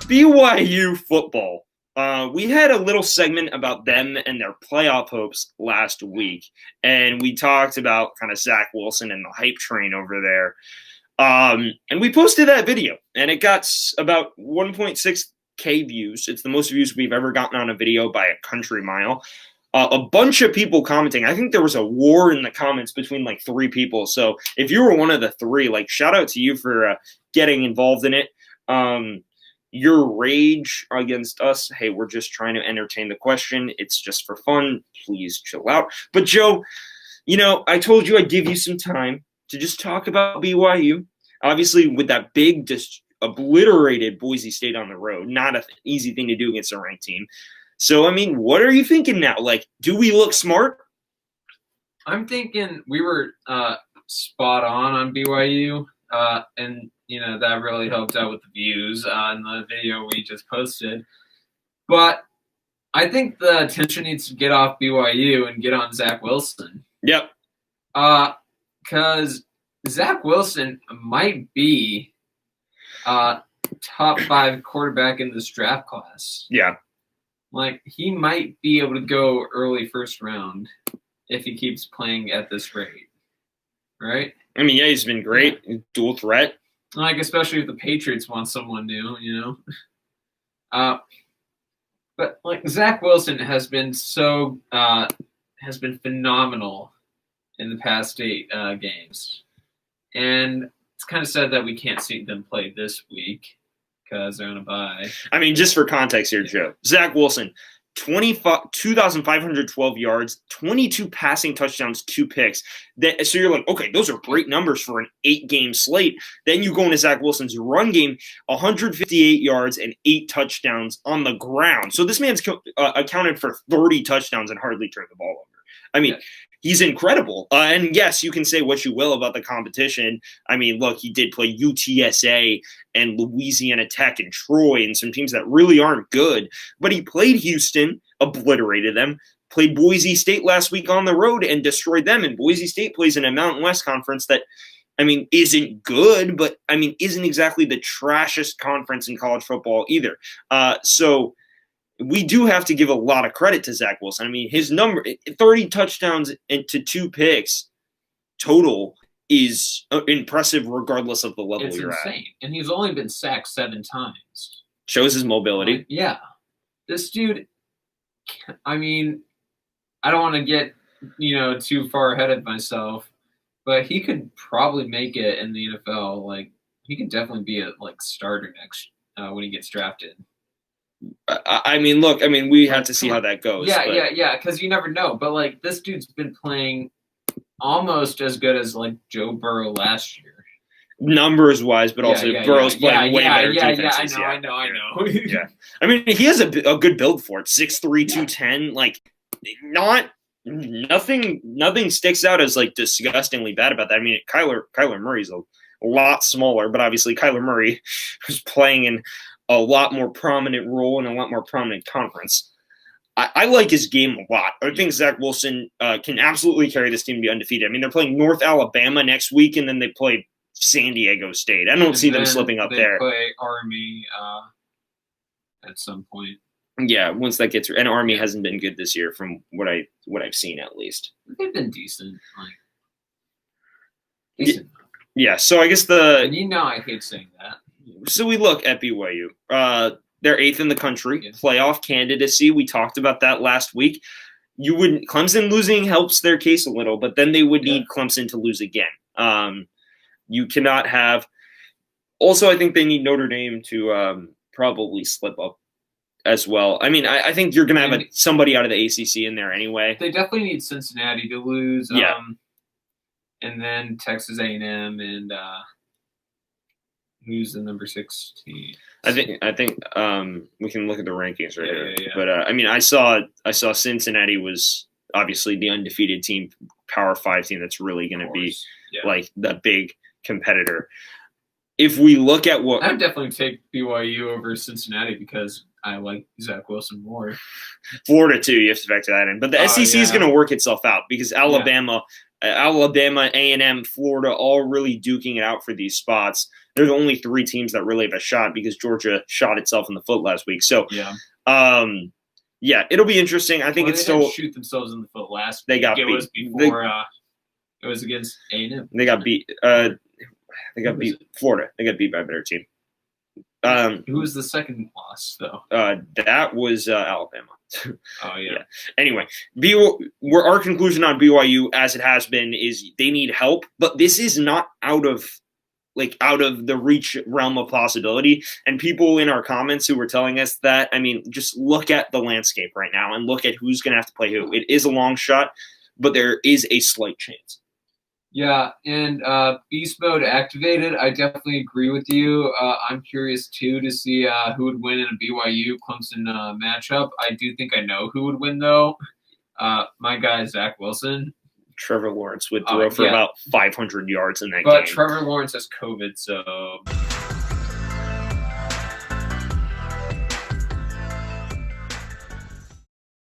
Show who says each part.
Speaker 1: BYU football. We had a little segment about them and their playoff hopes last week, and we talked about kind of Zach Wilson and the hype train over there. And we posted that video, and it got about 1.6K views. It's the most views we've ever gotten on a video by a country mile. A bunch of people commenting. I think there was a war in the comments between like 3 people. So if you were one of the 3, like shout out to you for getting involved in it. Your rage against us, hey, we're just trying to entertain the question. It's just for fun. Please chill out. But Joe, I told you I'd give you some time to just talk about BYU. Obviously, with that big, just obliterated Boise State on the road, not an easy thing to do against a ranked team. So, what are you thinking now? Like, do we look smart?
Speaker 2: I'm thinking we were spot on BYU, and that really helped out with the views on the video we just posted. But I think the attention needs to get off BYU and get on Zach Wilson.
Speaker 1: Yep.
Speaker 2: Because Zach Wilson might be top 5 quarterback in this draft class.
Speaker 1: Yeah.
Speaker 2: Like, he might be able to go early first round if he keeps playing at this rate, right?
Speaker 1: Yeah, he's been great. Yeah. Dual threat.
Speaker 2: Like, especially if the Patriots want someone new, But, like, Zach Wilson has been phenomenal in the past 8 games. And it's kind of sad that we can't see them play this week because they're on a bye.
Speaker 1: Just for context here, Joe. Zach Wilson, 2,512 yards, 22 passing touchdowns, 2 picks. So you're like, okay, those are great numbers for an 8-game slate. Then you go into Zach Wilson's run game, 158 yards and 8 touchdowns on the ground. So this man's accounted for 30 touchdowns and hardly turned the ball over. He's incredible. And yes, you can say what you will about the competition. Look, he did play UTSA and Louisiana Tech and Troy and some teams that really aren't good. But he played Houston, obliterated them, played Boise State last week on the road and destroyed them. And Boise State plays in a Mountain West conference that, isn't good, but, isn't exactly the trashiest conference in college football either. So we do have to give a lot of credit to Zach Wilson. His number, 30 touchdowns into 2 picks total, is impressive regardless of the level you're
Speaker 2: insane. At. And he's only been sacked 7 times.
Speaker 1: Shows his mobility.
Speaker 2: Yeah. This dude, I don't want to get, too far ahead of myself, but he could probably make it in the NFL. Like, he could definitely be a starter next when he gets drafted.
Speaker 1: Look, we have to see how that goes.
Speaker 2: Yeah, because you never know. But, this dude's been playing almost as good as, Joe Burrow last year.
Speaker 1: Numbers-wise, but also Burrow's playing way better defenses.
Speaker 2: I know.
Speaker 1: Yeah. He has a good build for it. 6'3", 210. Nothing sticks out as, disgustingly bad about that. Kyler Murray's a lot smaller, but obviously Kyler Murray was playing in a lot more prominent role in a lot more prominent conference. I like his game a lot. I think Zach Wilson can absolutely carry this team to be undefeated. They're playing North Alabama next week, and then they play San Diego State. I don't see them slipping up there.
Speaker 2: They play Army at some point.
Speaker 1: Yeah, once that gets – and Army hasn't been good this year from what I've seen at least.
Speaker 2: They've been decent.
Speaker 1: Yeah, so I guess the –
Speaker 2: and I hate saying that.
Speaker 1: So we look at BYU. They're 8th in the country, playoff candidacy. We talked about that last week. Clemson losing helps their case a little, but then they would need Clemson to lose again. You cannot have. Also, I think they need Notre Dame to probably slip up as well. I think you're going to have somebody out of the ACC in there anyway.
Speaker 2: They definitely need Cincinnati to lose.
Speaker 1: Yeah.
Speaker 2: And then Texas A&M and. Who's the number 16?
Speaker 1: I think we can look at the rankings right here.
Speaker 2: Yeah.
Speaker 1: But I saw Cincinnati was obviously the undefeated team, Power 5 team that's really going to be the big competitor. If we look at what
Speaker 2: I would definitely take BYU over Cincinnati because I like Zach Wilson more.
Speaker 1: Florida too, you have to factor that in. But the SEC is going to work itself out because Alabama Alabama, A&M, Florida, all really duking it out for these spots. They're the only 3 teams that really have a shot because Georgia shot itself in the foot last week. So, yeah, it'll be interesting. I think it's still
Speaker 2: shoot themselves in the foot last
Speaker 1: week. They got
Speaker 2: beat. It was before it was against A&M.
Speaker 1: They got beat. They got beat. Florida. They got beat by a better team.
Speaker 2: Who was the second loss though?
Speaker 1: That was Alabama.
Speaker 2: Oh yeah.
Speaker 1: Anyway, our conclusion on BYU, as it has been, is they need help, but this is not out of the reach realm of possibility. And people in our comments who were telling us that, I mean, just look at the landscape right now and look at who's going to have to play who. It is a long shot, but there is a slight chance.
Speaker 2: Yeah, and Beast Mode activated. I definitely agree with you. I'm curious, too, to see who would win in a BYU-Clemson matchup. I do think I know who would win, though. My guy, Zach Wilson.
Speaker 1: Trevor Lawrence would throw for about 500 yards in that game.
Speaker 2: But Trevor Lawrence has COVID, so